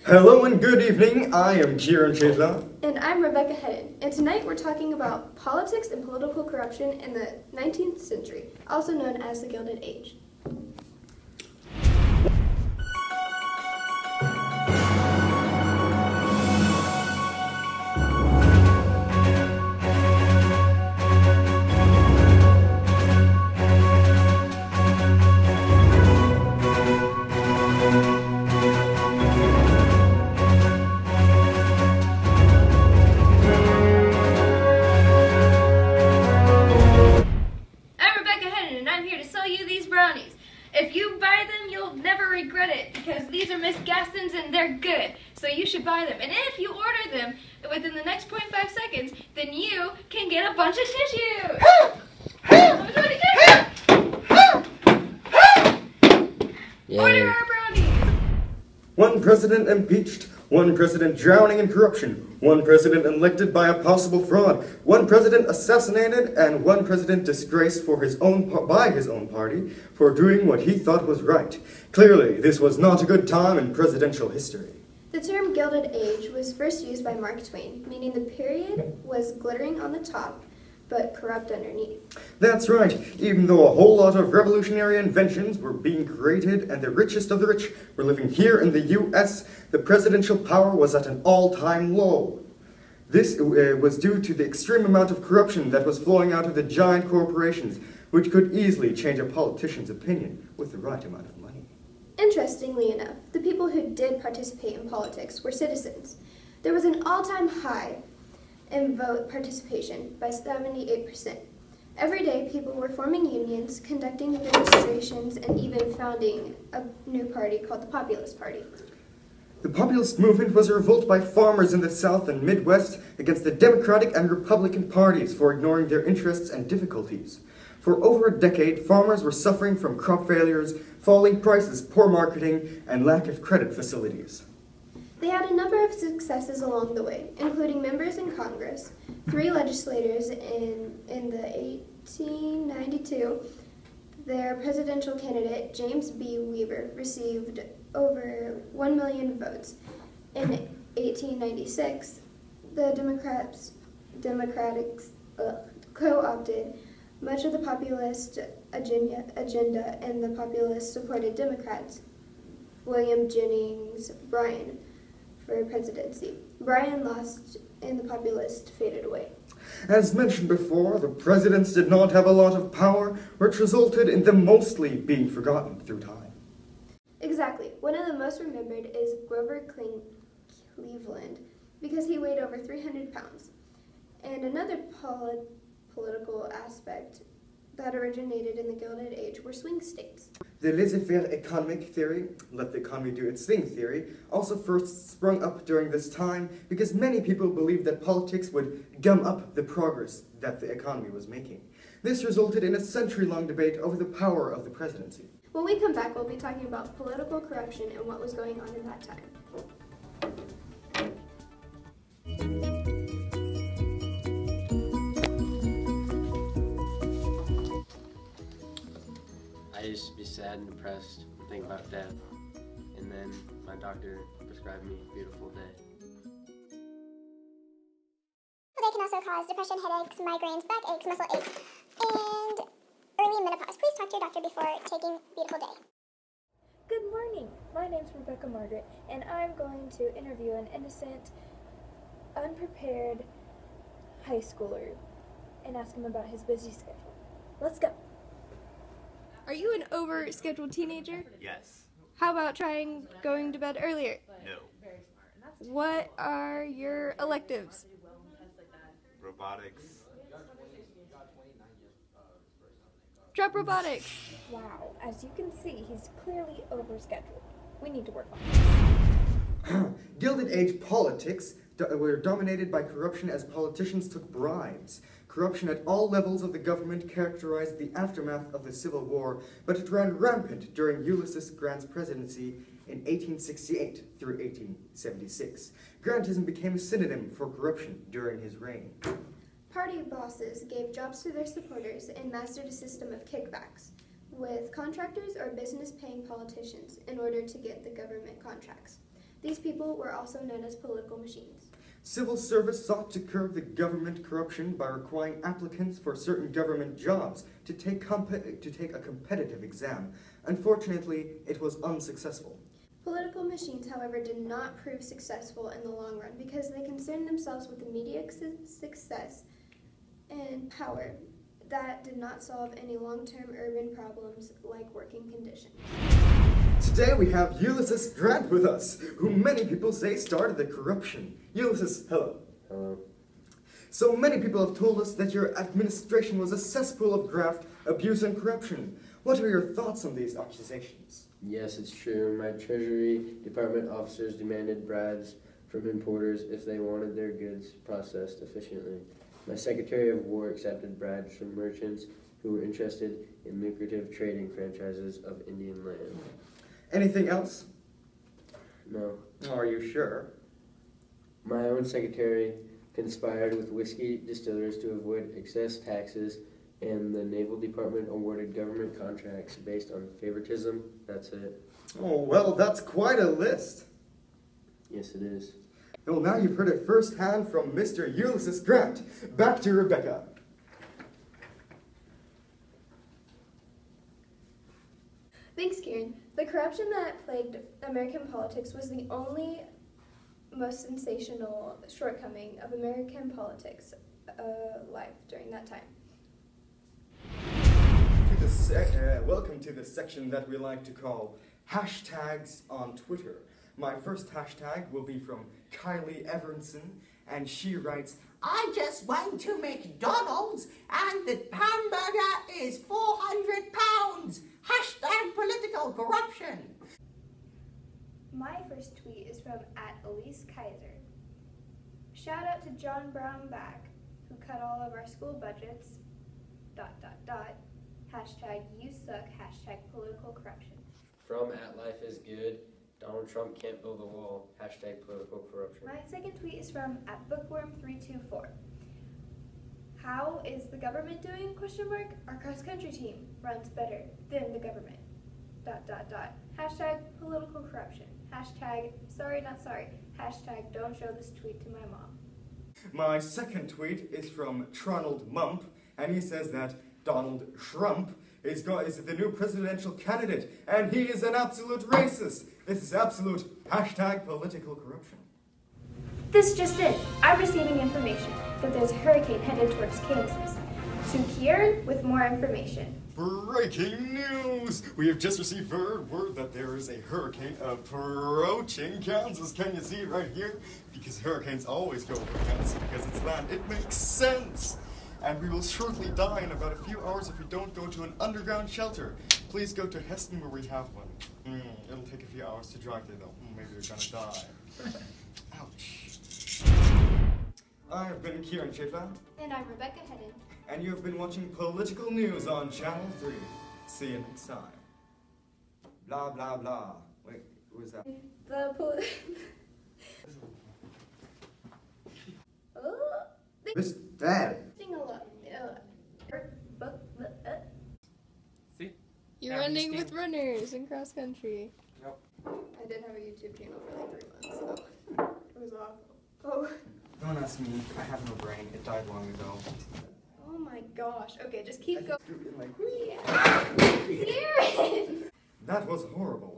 Hello and good evening, I am Ciaran. And I'm Rebecca Hedden, and tonight we're talking about politics and political corruption in the 19th century, also known as the Gilded Age. If you buy them, you'll never regret it because these are Miss Gaston's and they're good. So you should buy them. And if you order them within the next 0.5 seconds, then you can get a bunch of tissues. Order our brownies. One president impeached, one president drowning in corruption, one president elected by a possible fraud, one president assassinated, and one president disgraced by his own party for doing what he thought was right. Clearly, this was not a good time in presidential history. The term Gilded Age was first used by Mark Twain, meaning the period was glittering on the top, but corrupt underneath. That's right. Even though a whole lot of revolutionary inventions were being created and the richest of the rich were living here in the U.S., the presidential power was at an all-time low. This was due to the extreme amount of corruption that was flowing out of the giant corporations, which could easily change a politician's opinion with the right amount of money. Interestingly enough, the people who did participate in politics were citizens. There was an all-time high in vote participation by 78%. Every day, people were forming unions, conducting demonstrations, and even founding a new party called the Populist Party. The populist movement was a revolt by farmers in the South and Midwest against the Democratic and Republican parties for ignoring their interests and difficulties. For over a decade, farmers were suffering from crop failures, falling prices, poor marketing, and lack of credit facilities. They had a number of successes along the way, including members in Congress, 3 legislators in the 1892. Their presidential candidate, James B. Weaver, received over 1 million votes. In 1896, the Democrats co-opted much of the populist agenda, and the populists supported Democrats, William Jennings Bryan, for presidency. Bryan lost and the populists faded away. As mentioned before, the presidents did not have a lot of power, which resulted in them mostly being forgotten through time. Exactly. One of the most remembered is Grover Cleveland, because he weighed over 300 pounds. And another political aspect that originated in the Gilded Age were swing states. The laissez-faire economic theory, let the economy do its thing theory, also first sprung up during this time because many people believed that politics would gum up the progress that the economy was making. This resulted in a century-long debate over the power of the presidency. When we come back, we'll be talking about political corruption and what was going on in that time. I used to be sad and depressed and think about death, and then my doctor prescribed me a beautiful day. They can also cause depression, headaches, migraines, backaches, muscle aches, and early menopause. Please talk to your doctor before taking Beautiful Day. Good morning. My name's Rebecca Margaret, and I'm going to interview an innocent, unprepared high schooler and ask him about his busy schedule. Let's go. Are you an overscheduled teenager? Yes. How about trying going to bed earlier? No. What are your electives? Robotics. Drop robotics. Wow, as you can see, he's clearly overscheduled. We need to work on this. Gilded Age politics were dominated by corruption as politicians took bribes. Corruption at all levels of the government characterized the aftermath of the Civil War, but it ran rampant during Ulysses Grant's presidency in 1868 through 1876. Grantism became a synonym for corruption during his reign. Party bosses gave jobs to their supporters and mastered a system of kickbacks, with contractors or business paying politicians in order to get the government contracts. These people were also known as political machines. Civil service sought to curb the government corruption by requiring applicants for certain government jobs to take a competitive exam. Unfortunately, it was unsuccessful. Political machines, however, did not prove successful in the long run because they concerned themselves with immediate success and power that did not solve any long-term urban problems like working conditions. Today we have Ulysses Grant with us, who many people say started the corruption. Ulysses, hello. Hello. So many people have told us that your administration was a cesspool of graft, abuse, and corruption. What are your thoughts on these accusations? Yes, it's true. My Treasury Department officers demanded bribes from importers if they wanted their goods processed efficiently. My Secretary of War accepted bribes from merchants who were interested in lucrative trading franchises of Indian land. Anything else? No. Are you sure? My own secretary conspired with whiskey distillers to avoid excess taxes, and the Naval Department awarded government contracts based on favoritism. That's it. Oh, well, that's quite a list. Yes, it is. Well, now you've heard it firsthand from Mr. Ulysses Grant. Back to Rebecca. Thanks, Ciaran. The corruption that plagued American politics was the only most sensational shortcoming of American politics life during that time. Welcome to the section that we like to call hashtags on Twitter. My first hashtag will be from Kylie Everson, and she writes, I just went to McDonald's and the hamburger is £400. Hashtag political corruption. My first tweet is from @EliseKaiser. Shout out to John Brown back, who cut all of our school budgets, ... Hashtag you suck, hashtag political corruption. From @LifeIsGood, Donald Trump can't build a wall, hashtag political corruption. My second tweet is from @Bookworm324. How is the government doing? ? Our cross-country team runs better than the government. ... Hashtag political corruption. Hashtag sorry not sorry. Hashtag don't show this tweet to my mom. My second tweet is from Tronald Mump, and he says that Donald Trump is the new presidential candidate, and he is an absolute racist. This is absolute hashtag political corruption. This just in. I'm receiving information that there's a hurricane headed towards Kansas. To Ciaran with more information. Breaking news! We have just received word that there is a hurricane approaching Kansas. Can you see it right here? Because hurricanes always go over Kansas because it's land. It makes sense! And we will shortly die in about a few hours if we don't go to an underground shelter. Please go to Heston where we have one. It'll take a few hours to drive there though. Maybe you're gonna die. Ouch. I have been Ciaran Chitla. And I'm Rebecca Hedden. And you have been watching Political News on Channel 3. See you next time. Blah, blah, blah. Wait, who is that? Miss Dad. Sing a lot. See? You're Now running you with runners in cross country. Yep. I did have a YouTube channel for like 3 months, so it was awful. Oh. Don't ask me. I have no brain. It died long ago. Oh my gosh. Okay, just keep going. Like, Yeah. Ciaran! that was horrible.